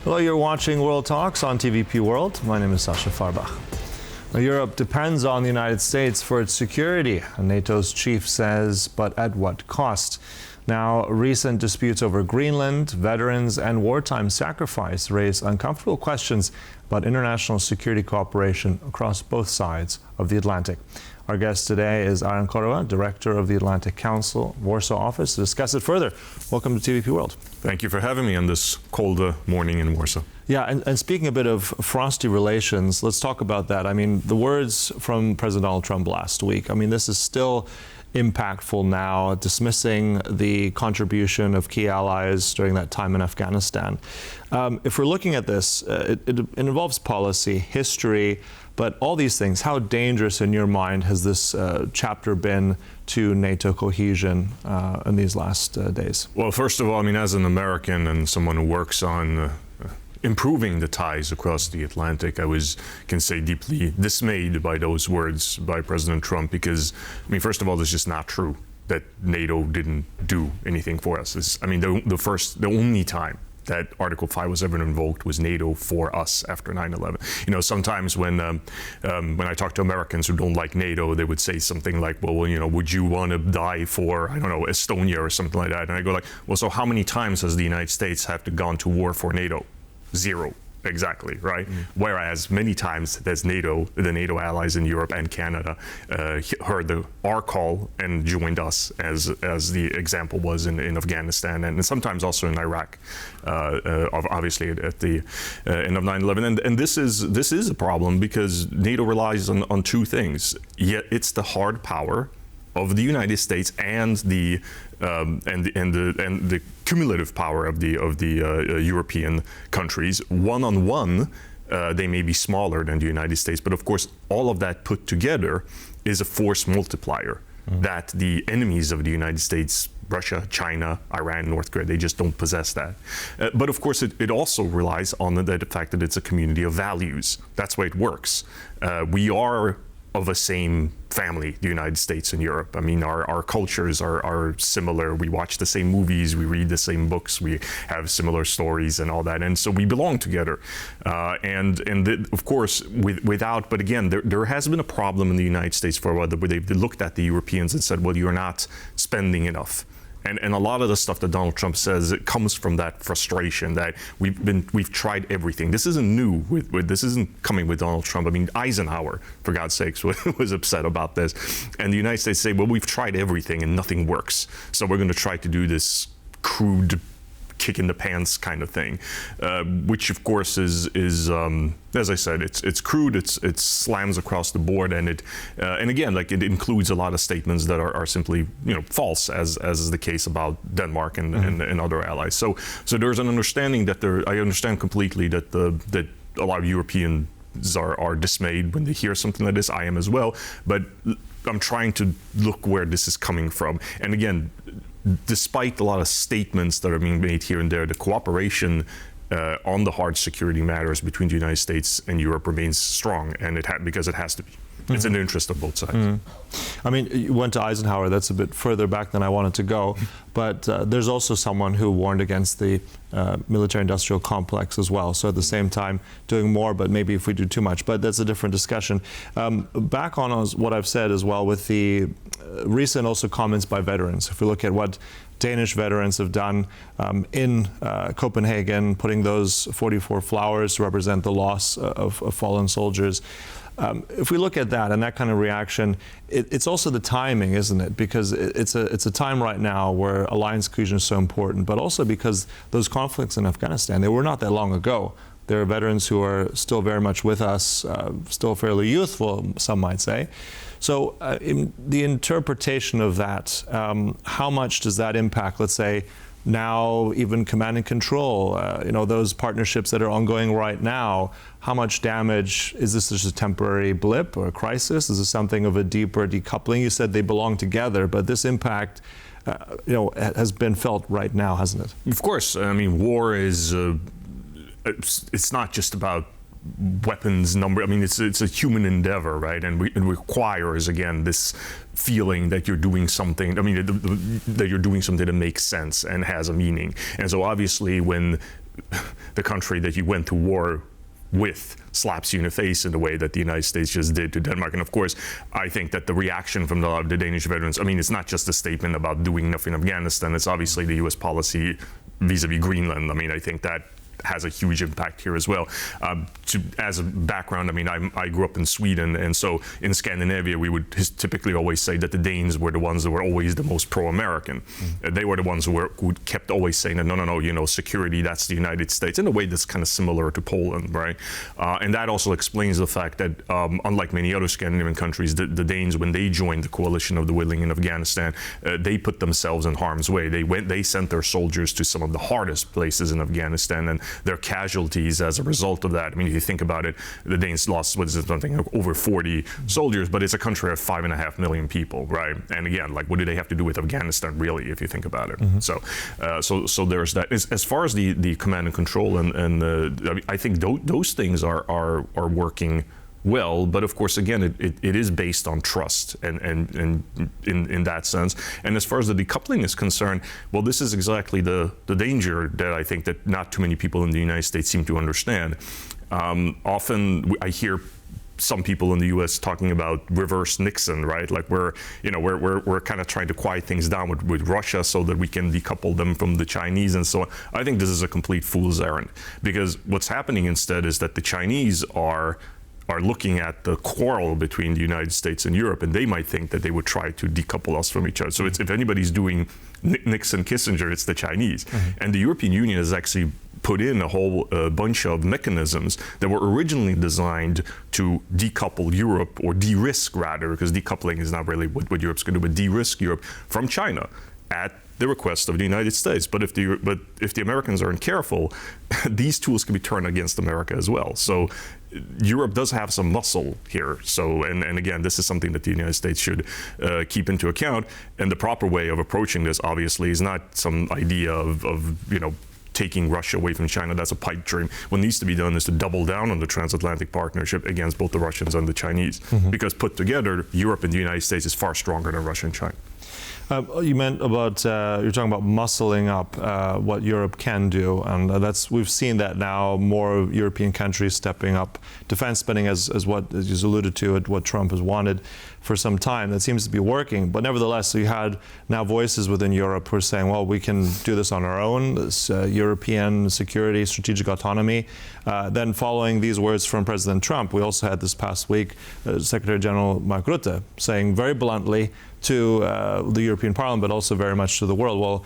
Hello, you're watching World Talks on TVP World. My name is Sascha Fahrbach. Now, Europe depends on the United States for its security, NATO's chief says, but at what cost? Now, recent disputes over Greenland, veterans, and wartime sacrifice raise uncomfortable questions about international security cooperation across both sides of the Atlantic. Our guest today is Korewa, Director of the Atlantic Council, Warsaw office, to discuss it further. Welcome to TVP World. Thank you for having me on this cold morning in Warsaw. Yeah, and speaking a bit of frosty relations, let's talk about that. I mean, the words from President Donald Trump last week, I mean, this is still impactful now, dismissing the contribution of key allies during that time in Afghanistan. If we're looking at this, it involves policy, history, but all these things, how dangerous in your mind has this chapter been to NATO cohesion in these last days? Well, first of all, I mean, as an American and someone who works on improving the ties across the Atlantic, I can say deeply dismayed by those words by President Trump, because, I mean, first of all, it's just not true that NATO didn't do anything for us. I mean, the only time that Article 5 was ever invoked was NATO for us after 9/11. You know, sometimes when I talk to Americans who don't like NATO, they would say something like, well, you know, would you want to die for, I don't know, Estonia or something like that? And I go like, well, so how many times has the United States have to gone to war for NATO? Zero. Exactly, right? Whereas many times there's the NATO allies in Europe and Canada heard our call and joined us, as the example was in Afghanistan and sometimes also in Iraq, obviously at the end of 9/11. And this is a problem because NATO relies on two things. Yet it's the hard power of the United States and the cumulative power of the European countries. One-on-one, they may be smaller than the United States, but of course, all of that put together is a force multiplier that the enemies of the United States, Russia, China, Iran, North Korea, they just don't possess that. But of course, it also relies on the fact that it's a community of values. That's why it works. We are of the same family, the United States and Europe. I mean, our cultures are similar. We watch the same movies, we read the same books, we have similar stories and all that, and so we belong together. Of course, but again, there has been a problem in the United States for a while where they've looked at the Europeans and said, well, you're not spending enough. And a lot of the stuff that Donald Trump says, it comes from that frustration that we've tried everything. This isn't new. This isn't coming with Donald Trump. I mean, Eisenhower, for God's sakes, was upset about this. And the United States say, well, we've tried everything and nothing works. So we're going to try to do this crude kick in the pants kind of thing, which of course is as I said, it's crude, it slams across the board, and again, like, it includes a lot of statements that are simply, you know, false, as is the case about Denmark and other allies. So there's an understanding that I understand completely that a lot of Europeans are dismayed when they hear something like this. I am as well, but I'm trying to look where this is coming from. And again, despite a lot of statements that are being made here and there, the cooperation on the hard security matters between the United States and Europe remains strong, and because it has to be. It's in the interest of both sides. I mean, you went to Eisenhower. That's a bit further back than I wanted to go. But there's also someone who warned against the military-industrial complex as well. So at the same time, doing more, but maybe if we do too much. But that's a different discussion. Back on what I've said as well with the recent also comments by veterans. If we look at what Danish veterans have done in Copenhagen, putting those 44 flowers to represent the loss of fallen soldiers. If we look at that and that kind of reaction, it's also the timing, isn't it? Because it's a time right now where alliance cohesion is so important, but also because those conflicts in Afghanistan, they were not that long ago. There are veterans who are still very much with us, still fairly youthful, some might say. So in the interpretation of that, how much does that impact, let's say, now even command and control, you know, those partnerships that are ongoing right now? How much damage? Is this just a temporary blip or a crisis? Is this something of a deeper decoupling? You said they belong together, but this impact, you know, has been felt right now, hasn't it? Of course. I mean, war is, it's not just about weapons number. I mean, it's a human endeavor, right? And it requires, again, this feeling that you're doing something. I mean, that you're doing something that makes sense and has a meaning. And so, obviously, when the country that you went to war with slaps you in the face in the way that the United States just did to Denmark. And of course, I think that the reaction from the Danish veterans, I mean, it's not just a statement about doing nothing in Afghanistan, it's obviously the US policy vis-a-vis Greenland. I mean, I think that has a huge impact here as well. As a background, I mean, I grew up in Sweden, and so in Scandinavia, we would typically always say that the Danes were the ones that were always the most pro-American. They were the ones who kept always saying that, no, you know, security, that's the United States, in a way that's kind of similar to Poland, right? And that also explains the fact that, unlike many other Scandinavian countries, the Danes, when they joined the coalition of the willing in Afghanistan, they put themselves in harm's way. They sent their soldiers to some of the hardest places in Afghanistan, and their casualties as a result of that. I mean, if you think about it, the Danes lost, what is it, something over 40 soldiers, but it's a country of 5.5 million people, right? And again, like, what do they have to do with Afghanistan, really, if you think about it? So there's that. As far as the command and control, and I think those things are working well, but of course, again, it is based on trust, and in that sense. And as far as the decoupling is concerned, well, this is exactly the danger that I think that not too many people in the United States seem to understand. Often I hear some people in the U.S. talking about reverse Nixon, right? Like we're kind of trying to quiet things down with Russia so that we can decouple them from the Chinese and so on. I think this is a complete fool's errand, because what's happening instead is that the Chinese are looking at the quarrel between the United States and Europe, and they might think that they would try to decouple us from each other. So if anybody's doing Nixon, Kissinger, it's the Chinese. And the European Union has actually put in a whole bunch of mechanisms that were originally designed to decouple Europe, or de-risk rather, because decoupling is not really what Europe's going to do, but de-risk Europe from China at the request of the United States. But if the Americans aren't careful, these tools can be turned against America as well. So Europe does have some muscle here. So, and again, this is something that the United States should keep into account. And the proper way of approaching this, obviously, is not some idea of taking Russia away from China. That's a pipe dream. What needs to be done is to double down on the transatlantic partnership against both the Russians and the Chinese. Because put together, Europe and the United States is far stronger than Russia and China. You meant about, you're talking about muscling up what Europe can do, and we've seen that now, more European countries stepping up defense spending as you alluded to, what Trump has wanted for some time. That seems to be working, but nevertheless, you had now voices within Europe who are saying, well, we can do this on our own, this European security, strategic autonomy. Then following these words from President Trump, we also had this past week Secretary General Mark Rutte saying very bluntly to the European Parliament, but also very much to the world, well,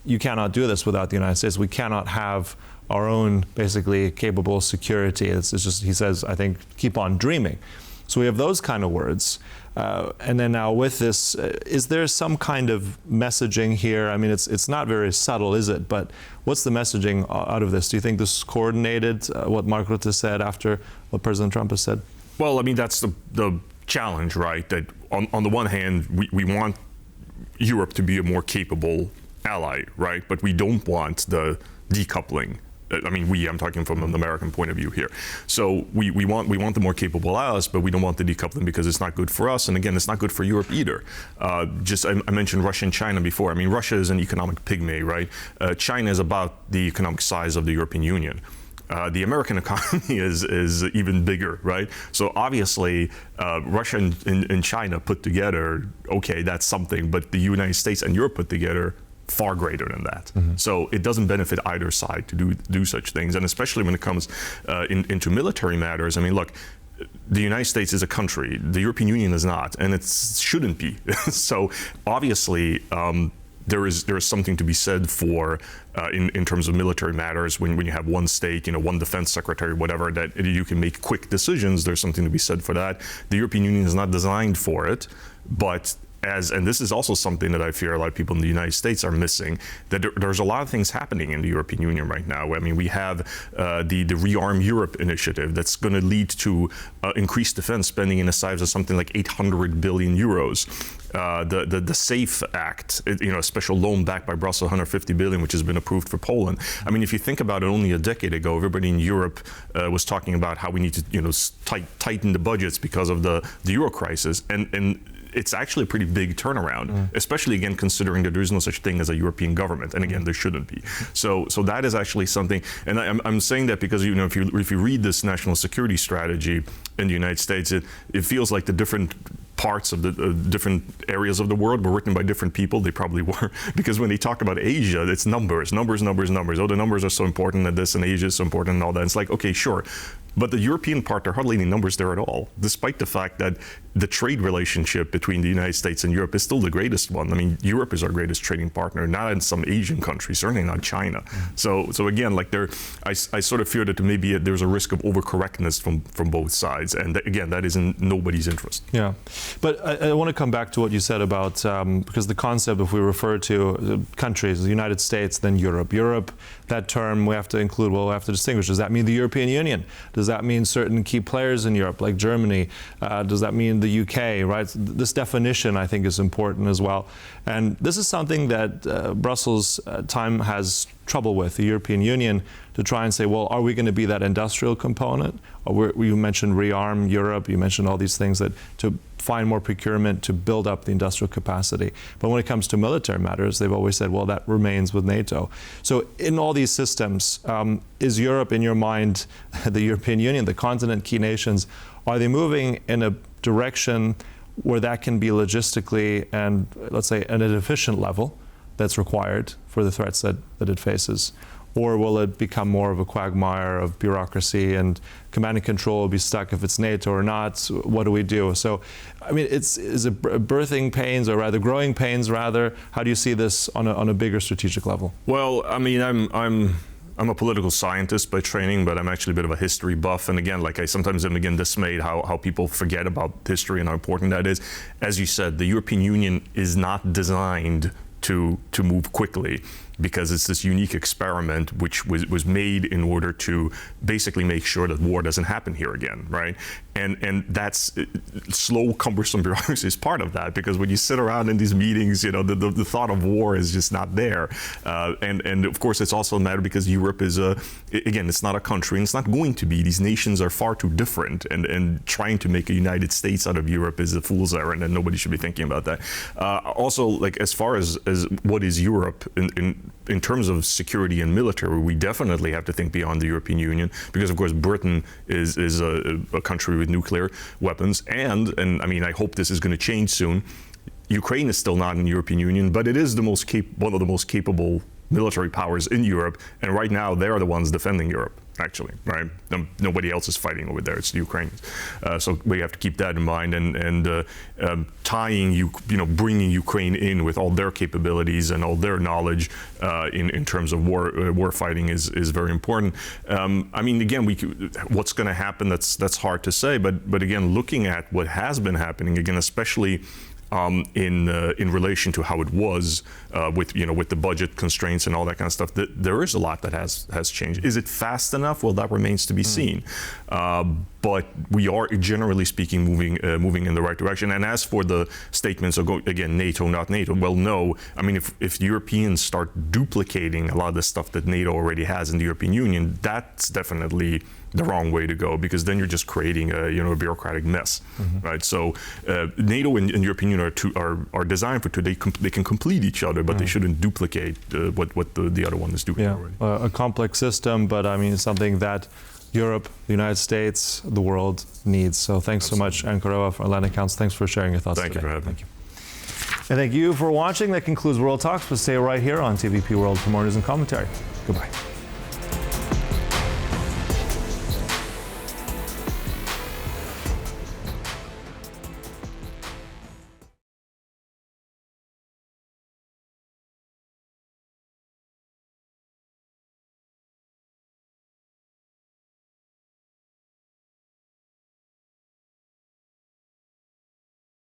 you cannot do this without the United States. We cannot have our own, basically, capable security. It's just, he says, I think, keep on dreaming. So we have those kind of words. And then now with this, is there some kind of messaging here? I mean, it's not very subtle, is it? But what's the messaging out of this? Do you think this is coordinated, what Mark Rutte said after what President Trump has said? Well, I mean, that's the challenge, right? That on the one hand, we want Europe to be a more capable ally, right? But we don't want the decoupling. I mean, I'm talking from an American point of view here. So we want the more capable allies, but we don't want the decoupling because it's not good for us. And again, it's not good for Europe either. I mentioned Russia and China before. I mean, Russia is an economic pygmy, right? China is about the economic size of the European Union. The American economy is even bigger, right? So obviously, Russia and China put together, okay, that's something, but the United States and Europe put together, far greater than that. So it doesn't benefit either side to do such things, and especially when it comes into military matters. I mean, look, the United States is a country, the European Union is not, and it shouldn't be. So obviously, there is something to be said for in terms of military matters when you have one state, one defense secretary, whatever, that you can make quick decisions. There's something to be said for that. The European Union is not designed for it, but and this is also something that I fear a lot of people in the United States are missing, that there's a lot of things happening in the European Union right now. I mean, we have the Rearm Europe initiative that's going to lead to increased defense spending in the size of something like 800 billion euros. The SAFE Act, a special loan backed by Brussels, 150 billion, which has been approved for Poland. I mean, if you think about it, only a decade ago, everybody in Europe was talking about how we need to, tighten the budgets because of the euro crisis, and it's actually a pretty big turnaround, especially again considering that there is no such thing as a European government, and again there shouldn't be. So that is actually something, and I'm saying that because if you read this national security strategy in the United States, it feels like the different parts of the different areas of the world were written by different people. They probably were, because when they talk about Asia, it's numbers. Oh, the numbers are so important, and this, and Asia is so important, and all that. It's like, okay, sure. But the European part, there are hardly any numbers there at all, despite the fact that the trade relationship between the United States and Europe is still the greatest one. I mean, Europe is our greatest trading partner, not in some Asian countries, certainly not China. So again, like I sort of fear that maybe there's a risk of overcorrectness from both sides, and again, that is in nobody's interest. Yeah, but I want to come back to what you said about because the concept, if we refer to countries, the United States, then Europe. Europe, that term we have to include. Well, we have to distinguish. Does that mean the European Union? Does that mean certain key players in Europe, like Germany? Does that mean the UK, right? This definition, I think, is important as well. And this is something that Brussels time has trouble with, the European Union, to try and say, well, are we going to be that industrial component? Or you mentioned rearm Europe, you mentioned all these things that to find more procurement, to build up the industrial capacity. But when it comes to military matters, they've always said, well, that remains with NATO. So in all these systems, is Europe, in your mind, the European Union, the continent, key nations, are they moving in a direction where that can be logistically and, let's say, at an efficient level that's required for the threats that it faces? Or will it become more of a quagmire of bureaucracy, and command and control will be stuck if it's NATO or not? What do we do? So, I mean, is it birthing pains, or rather growing pains, rather? How do you see this on a bigger strategic level? Well, I mean, I'm a political scientist by training, but I'm actually a bit of a history buff. And again, like I sometimes am again dismayed how people forget about history and how important that is. As you said, the European Union is not designed to move quickly, because it's this unique experiment which was made in order to basically make sure that war doesn't happen here again, right? And that's slow, cumbersome bureaucracy is part of that, because when you sit around in these meetings, you know, the thought of war is just not there. And of course, it's also a matter because Europe is again, it's not a country, and it's not going to be. These nations are far too different, and trying to make a United States out of Europe is a fool's errand, and nobody should be thinking about that. Also, like as far as what is Europe in terms of security and military, we definitely have to think beyond the European Union, because of course Britain is a country with nuclear weapons, and I mean, I hope this is going to change soon. Ukraine is still not in the European Union, but it is one of the most capable military powers in Europe, and right now they are the ones defending Europe, actually, right? Nobody else is fighting over there, it's the Ukrainians. So we have to keep that in mind, and tying, bringing Ukraine in with all their capabilities and all their knowledge in terms of war fighting is very important. I mean, again, what's going to happen, that's hard to say, but again, looking at what has been happening, again, especially in relation to how it was with the budget constraints and all that kind of stuff, there is a lot that has changed. Is it fast enough? Well, that remains to be seen. But we are, generally speaking, moving in the right direction. And as for the statements of, again, NATO, not NATO, well, no. I mean, if Europeans start duplicating a lot of the stuff that NATO already has in the European Union, that's definitely the wrong way to go, because then you're just creating a bureaucratic mess, right? So NATO and European Union are designed for they can complete each other, but they shouldn't duplicate what the other one is doing already. A complex system, but I mean something that Europe, the United States, the world needs. So thanks so much, Anne Korewa from Atlantic Council. Thanks for sharing your thoughts today. Thank you for having me. And thank you for watching. That concludes World Talks. But stay right here on TVP World for more news and commentary. Goodbye.